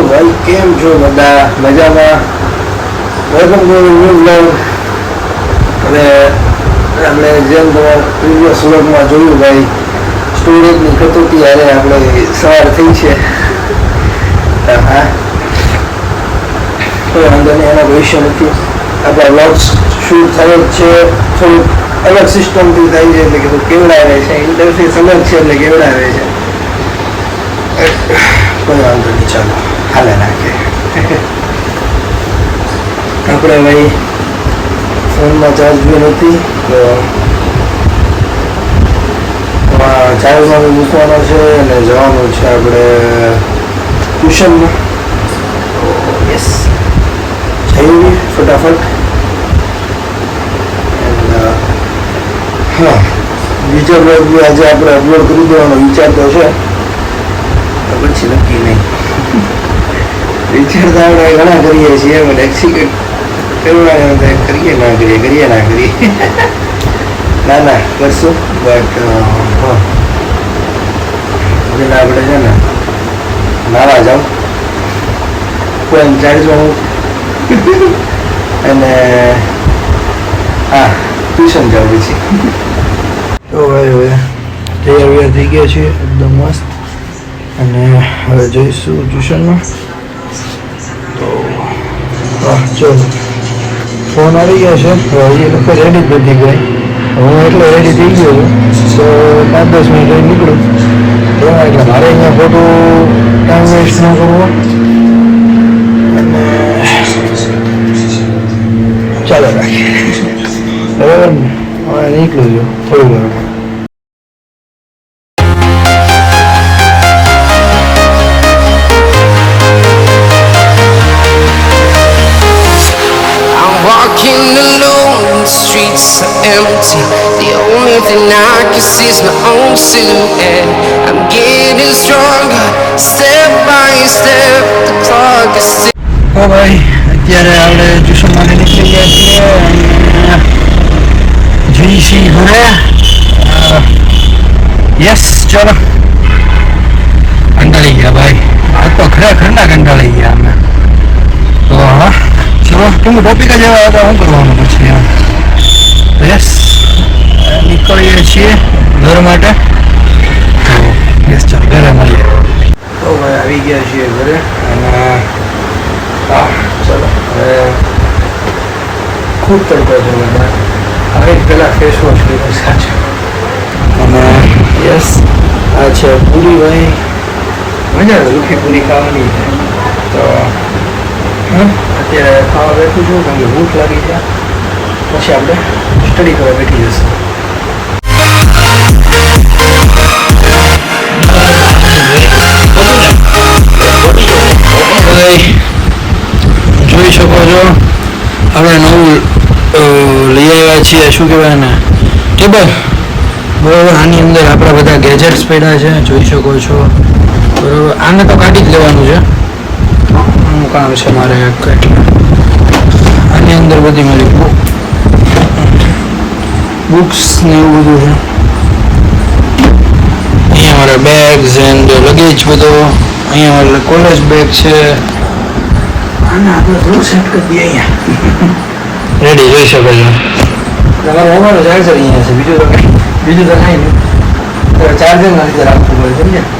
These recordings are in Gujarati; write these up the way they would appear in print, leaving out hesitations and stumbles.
ભાઈ કેમ છો બધા મજામાં? Welcome to new blog. હવે આપણે જેમ તમારા પ્રીવિયસ વ્લોગમાં જોયું ભાઈ, સ્ટોરેજની કટોટી હારે આપણે સવાર થઈ છે. હા, કોઈ વાંધો નહીં, એનો ભવિષ્ય નથી. આપણા વ્લોગ્સ શૂટ થાય જ છે, થોડુંક અલગ સિસ્ટમથી થાય છે, એટલે કે કેવડાવે છે, ઇન્ટરફેસ અલગ છે એટલે કેવડાવે છે. કોઈ વાંધો નહીં, ચાલો હાલે નાખે. આપણે ભાઈ ફોનમાં ચાર્જ બી નથી, તો ચાર્જમાં બી મૂકવાનો છે અને જવાનું છે આપણે ટ્યુશનમાં. યસ, જઈએ ફટાફટ. હા, બીજો બ્લોગ બી આજે આપણે અપલોડ કરી દેવાનો વિચાર તો છે, પછી નક્કી નહીં. વિચાર તો આપણે ઘણા કરીએ છીએ, પણ એક્સિક્યુટ કરવાના કરીએ ના કરીએ ના કરશું. બટ હા, એટલે આપણે છે ને નાવા જાઉં, કોઈ ચાર્જમાં અને હા ટ્યુશન જાઉં પછી. તો ભાઈ હવે તૈયાર થઈ ગયા છીએ એકદમ મસ્ત, અને હવે જઈશું ટ્યુશનમાં. તો ચલો, ફોન આવી ગયા છે, એ લોકો રેડી જ નથી ગઈ, હું એટલો રેડી થઈ ગયો છું, તો 5-10 મિનિટ રહી નીકળું તો એટલે મારે અહીંયા ખોટું ટાઈમ વેસ્ટ ન કરવો. અને ચાલો રાખીએ, બરાબર ને? હવે નીકળું છું થોડું ઘણું. Walking alone, the streets are empty. The only thing I can see is my own silhouette. I'm getting stronger, step by step. The clock is ticking. ઓ ભાઈ, અત્યારે આપણે ટ્યુશન માટે નીકળી ગયા છીએ અને જઈ છીએ ઘરે. યસ, ચલો. કંટાળી ગયા ભાઈ, આ તો ખરેખરના કંટાળી ગયા અમે તો. હા ચલો, કેમ ટોપિક જ એવા હતા, શું કરવાનું પછી એમ. યસ, નીકળીએ છીએ ઘર માટે. તો યસ, ચાલો ઘરે મળીએ. તો ભાઈ આવી ગયા છીએ ઘરે, અને હા ચલો હવે ખૂબ તડકો છે બધા. હવે પહેલાં ફેસ વોશ કર્યો સાચું. અને યસ, આ છે પૂરી ભાઈ, મજા આવે રૂખી પૂરી ખાવાની છે. તો અત્યારે ખાવા બેઠું છું, કારણ કે ભૂખ લાગી છે. પછી આપણે સ્ટડી કરવા બેઠી જશું. જોઈ શકો છો આપણે નવું લઈ આવ્યા છીએ, શું કહેવાય ને, ટેબલ. બરાબર, આની અંદર આપણા બધા ગેજેટ્સ પડ્યા છે, જોઈ શકો છો. બરાબર, આને તો કાઢી જ લેવાનું છે, શું કામ છે મારે કંઈ. આની અંદર બધી મારી બુક્સ ને એવું બધું છે. અહીંયા મારા બેગ્સ એન્ડ લગેજ બધો. અહીંયા મારા કોલેજ બેગ છે. આને આપણે થોડું સેટ કરી દઈએ અહીંયા. રેડી, જોઈ શકો છો. તમારો મોબાઈલનો ચાર્જર અહીંયા છે, બીજું તો કાંઈ નહીં. ચાર્જરના લીધે રાખવું પડે, સમજ્યા?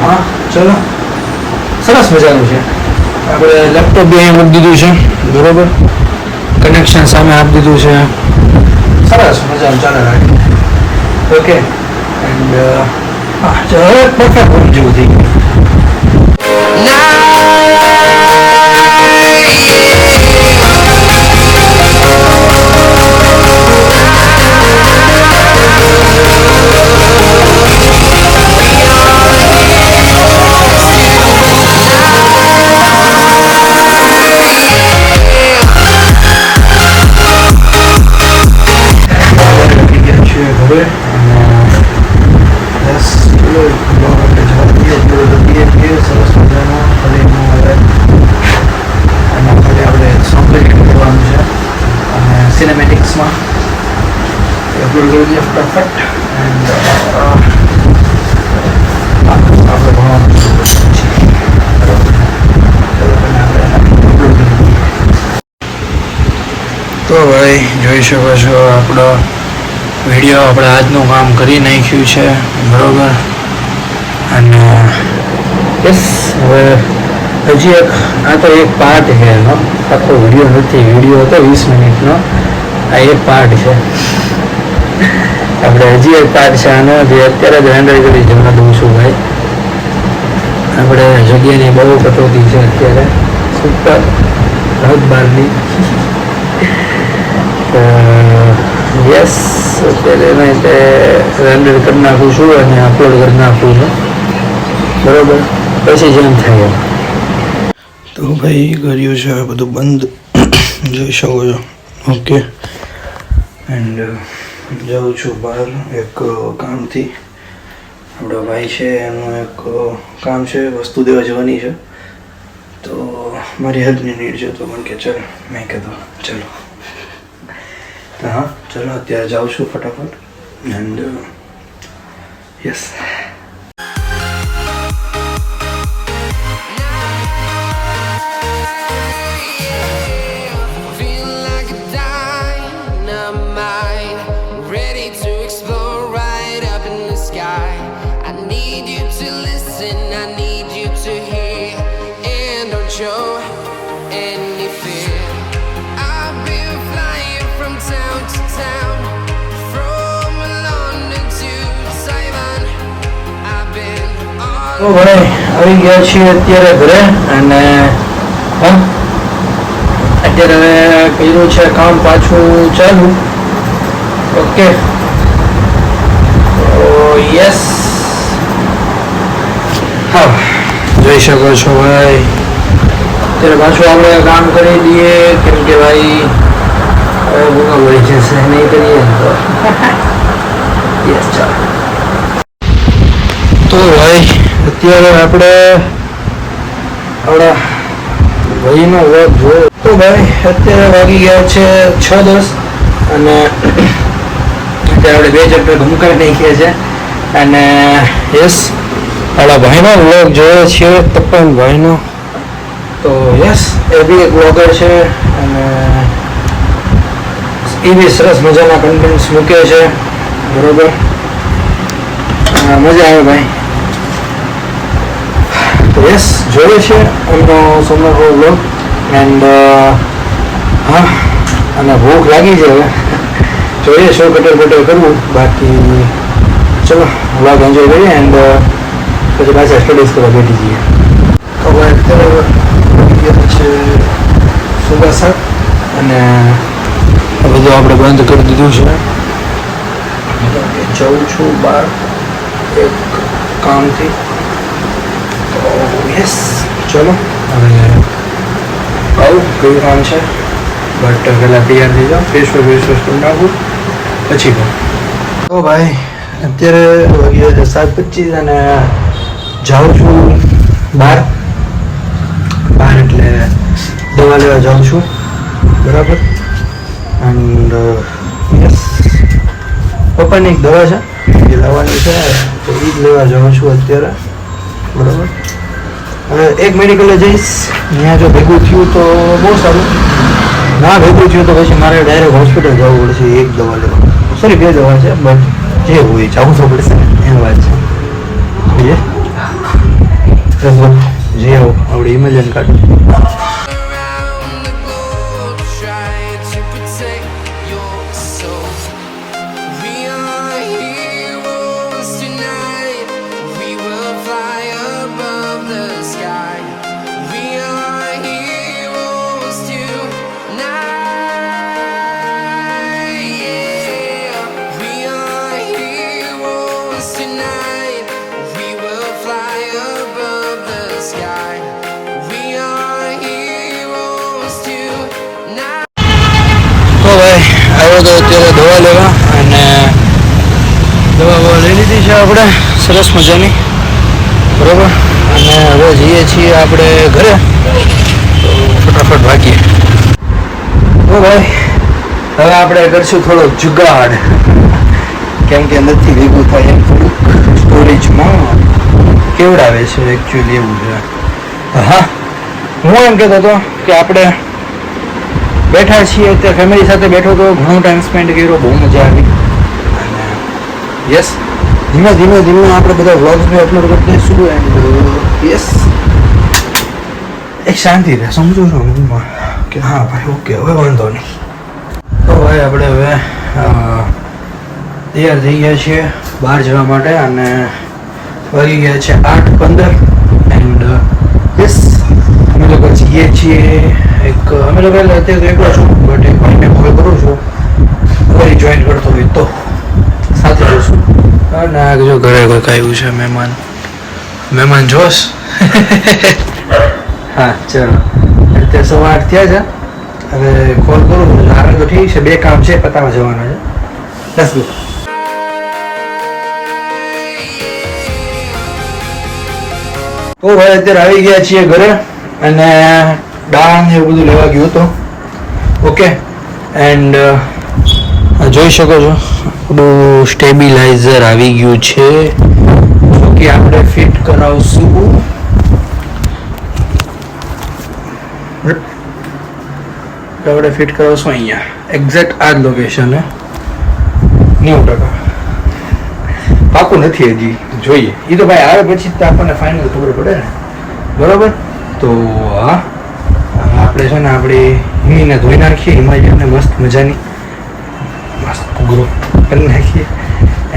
હા ચલો, સરસ મજાનું છે. આપણે લેપટોપ બી અહીં મૂકી દીધું છે, બરાબર. કનેક્શન સામે આપી દીધું છે, સરસ મજાનું ચાલે રાખીએ. ઓકે, એન્ડ હા હવે પરફેક્ટ રૂમ જેવું થઈ ગયું. હવે બસ ચલો સરસ મજાનો હવે એમાં ખાલી આપણે સોંગ કરવાનું છે, અને સિનેમેટિક્સમાં અપલોડ કરી દઈએ ફટાફટ. એન્ડ આપણે ભણવાનું જોઈ શકો છો આપણો વિડીયો આપણે આજનું કામ કરી નાખ્યું છે બરોબર. અને યસ હવે હજી આ તો એક પાર્ટ છે એનો, આખો વિડીયો નથી. વિડીયો હતો 20 મિનિટનો, આ એક પાર્ટ છે. આપણે હજી એક પાર્ટ છે આનો, જે અત્યારે જ રેન્ડર કરી જવા દઉં છું ભાઈ. આપણે જગ્યાની બહુ કટોતી છે અત્યારે, સુપર હદ બહારની. યસ અત્યારે એમાં તે રેન્ડર કરી નાખું છું અને અપલોડ કરી નાખું છું બરોબર. પછી જેમ થાય એમ. તો ભાઈ કર્યું છે બધું બંધ, જોઈ શકો છો. ઓકે, એન્ડ જાઉં છું બહાર એક કામથી. આપણો ભાઈ છે એનું એક કામ છે, વસ્તુ દેવા જવાની છે. તો મારી હેલ્પની નીડ છે, તો મને કે ચાલ, મેં કીધું ચલો. તો હા ચલો અત્યારે જાઉં છું ફટાફટ. And yes show any fear. I've been flying from town to town, from London to Taiwan. I've been all તો ભાઈ આવી ગયા છીએ અત્યારે ઘરે. અને હા અત્યારે હવે કર્યું છે કામ પાછું ચાલુ. ઓકે, તો યસ હા જોઈ શકો છો ભાઈ. અત્યારે પાછું આપણે કામ કરી દઈએ, કેમ કે ભાઈ હવે ભૂખા પડી જશે નહીં કરીએ તો. યસ ચાલો. તો ભાઈ અત્યારે આપણે આપણા ભાઈનો વર્ક જોયો. તો ભાઈ અત્યારે વાગી ગયા છે 6:10 અને અત્યારે આપણે 2 ચેપ્ટર ઘમકાઈ નાખ્યા છે. અને યસ આપણા ભાઈનો વ્લોગ જોયો છે, તપનભાઈનો. તો યસ એ બી એક બ્લોગર છે અને એ બી સરસ મજાના કન્ટેન્ટ્સ મૂકે છે બરોબર. મજા આવે ભાઈ. તો યસ જોઈએ છે એમનો સમયનો બ્લોગ. એન્ડ હા અને ભૂખ લાગી છે હવે, જોઈએ શું કટર કરવું. બાકી ચલો બ્લોગ એન્જોય કરીએ એન્ડ પછી પાછા સ્ટડીઝ કરવા બેઠી જઈએ. તો ભાઈ અત્યારે છે સુબહ 7 અને આ બધું આપણે બંધ કરી દીધું છે. જાઉં છું બહાર એક કામથી. તો યસ ચલો હવે આવું કયું કામ છે, બટ પહેલાં તૈયાર થઈ જાઓ, ફેસ વોશ કરી નાખું પછી કહું. તો ભાઈ અત્યારે વાગ્યા છે 7:25 અને જાઉં છું બહાર એટલે દવા લેવા જાઉં છું બરાબર. એન્ડ યસ પપ્પાની એક દવા છે એ લાવવાની છે, તો એ જ લેવા જાઉં છું અત્યારે બરાબર. હવે એક મેડિકલે જઈશ, ત્યાં જો ભેગું થયું તો બહુ સારું, ના ભેગું થયું તો પછી મારે ડાયરેક્ટ હોસ્પિટલ જવું પડશે એક દવા લેવા. સોરી 2 દવા છે, બટ જે હોય જવું તો પડશે ને, એની વાત છે. જે આવો આપણે ઇમેજન કાઢું. around the globe, try to protect your soul. We are heroes tonight. We will fly above the sky. We are heroes tonight. Yeah. We are heroes tonight. We will fly above the sky. We are heroes tonight. તો ભાઈ આવ્યો તો અત્યારે દવા લેવા અને દવા લઈ લીધી છે આપણે સરસ મજાની બરાબર. અને હવે જઈએ છીએ આપણે ઘરે, તો ફટાફટ ભાગીએ. તો ભાઈ હવે આપણે કરશું થોડો જુગાડ, કેમ કે નથી ભેગું થાય એમ થોડુંક સ્ટોરેજમાં કેવડાવે છે એકચ્યુઅલી એવું છે. હા હું એમ કહેતો હતો કે આપણે બેઠા છીએ તે ફેમિલી સાથે બેઠો તો ઘણો ટાઈમ સ્પેન્ડ કર્યો, બહુ મજા આવી. અને યસ, ધીમે ધીમે આપણે બધા વ્લોગ્સ બી અપલોડ કરી દઈશું. એન્ડ યસ, એક શાંતિ રહે, સમજો છો મનમાં કે હા ભાઈ ઓકે હવે વાંધો નહીં. તો ભાઈ આપણે હવે તૈયાર થઈ ગયા છીએ બહાર જવા માટે અને વાગી ગયા છે 8:15. એન્ડ યસ, અમે લોકો જઈએ છીએ અમે લોકો અત્યારે એકલો છું, બટ એક ભાઈને કોલ કરું છું, ફરી જોઈન કરતો હોય તો સાથે જઈશું. અને આ જો ઘરે કોઈક આવ્યું છે, મહેમાન જોશ. હા ચલો, અત્યારે સવા 8 થયા છે. હવે કોલ કરું આવે તો ઠીક છે, 2 કામ છે પતાવવા જવાના છે. Let's go. તો ભાઈ અત્યારે આવી ગયા છીએ ઘરે અને દાળ ને એવું બધું લેવા ગયું હતો. ઓકે, એન્ડ જોઈ શકો છો આપણું સ્ટેબિલાઇઝર આવી ગયું છે, જો કે આપણે ફિટ કરાવશું. આપણે ફિટ કરાવશું અહીંયા એક્ઝેક્ટ આ જ લોકેશન હે. 90% પાકું નથી હજી, જોઈએ. એ તો ભાઈ આવે પછી તો આપણને ફાઇનલ ખબર પડે ને, બરોબર? તો હા, આપણે છે ને આપણી હિમીને ધોઈ નાખીએ, હિમાલયને મસ્ત મજાની મસ્ત પૂગરો કરી નાખીએ.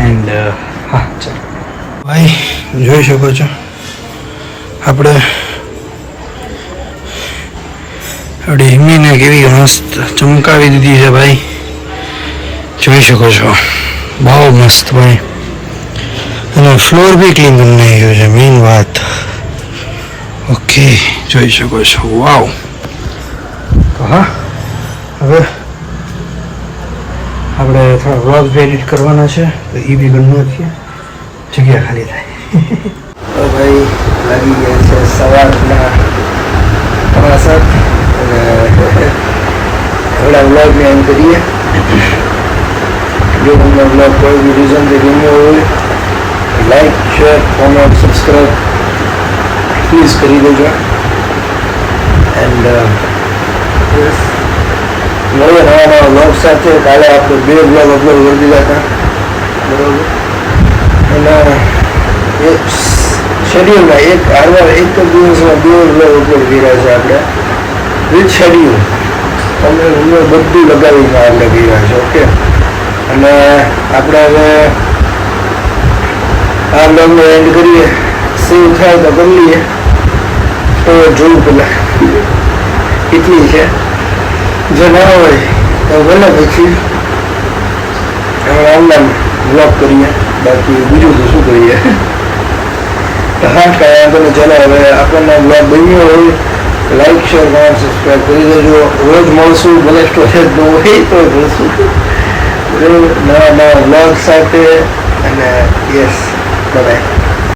એન્ડ હા ચાલો ભાઈ, જોઈ શકો છો આપણે આપણી હિમીને કેવી મસ્ત ચમકાવી દીધી છે ભાઈ, જોઈ શકો છો. બહુ મસ્ત ભાઈ. અને ફ્લોર બી ક્લીન કરી નાખ્યો છે, મેઇન વાત. ઓકે, જોઈ શકો છો. વાવ. તો હા, હવે આપણે થોડા વ્લોગ બી એડિટ કરવાના છે, તો એ બી કરી નાખીએ, જગ્યા ખાલી થાય. તો ભાઈ લાગી ગયા છે સવારના 7:15 અને થોડા વ્લોગને એમ કરીએ. જો તમને વ્લોગ કોઈ બી રીઝનથી ગમ્યો હોય, like, share, comment, subscribe please કરી દેજો. એન્ડ મળીએ નવા વ્લોગ સાથે. કાલે આપણે 2 વ્લોગ અપલોડ કરી દીધા હતા, બરાબર? અને એક શેડ્યુલમાં એક જ દિવસમાં 2 વ્લોગ અપલોડ કર્યા છે આપણે, વિથ શેડ્યુલ. તમને બધું લગાવીને આપણે કર્યા છે. ઓકે, અને આપણે હવે આ બ્લોગનો એન્ડ કરીએ. સેવ થાય તો કરી લઈએ, તો જોવું પેલા કેટલી છે. જો ના હોય તો ભલે પછી આપણે ઓનલાઈન બ્લોગ કરીએ, બાકી બીજું તો શું કરીએ. તો હા, કાંઈ વાંધો નહીં. ચાલો, હવે આપણને બ્લોગ બન્યો હોય લાઈક, શેર, કોમેન્ટ, સબસ્ક્રાઈબ કરી દેજો. રોજ મળશું, ભલે સ્ટોરેજ ન હોય તો મળશું નવા બ્લોગ સાથે. અને યસ, બાય.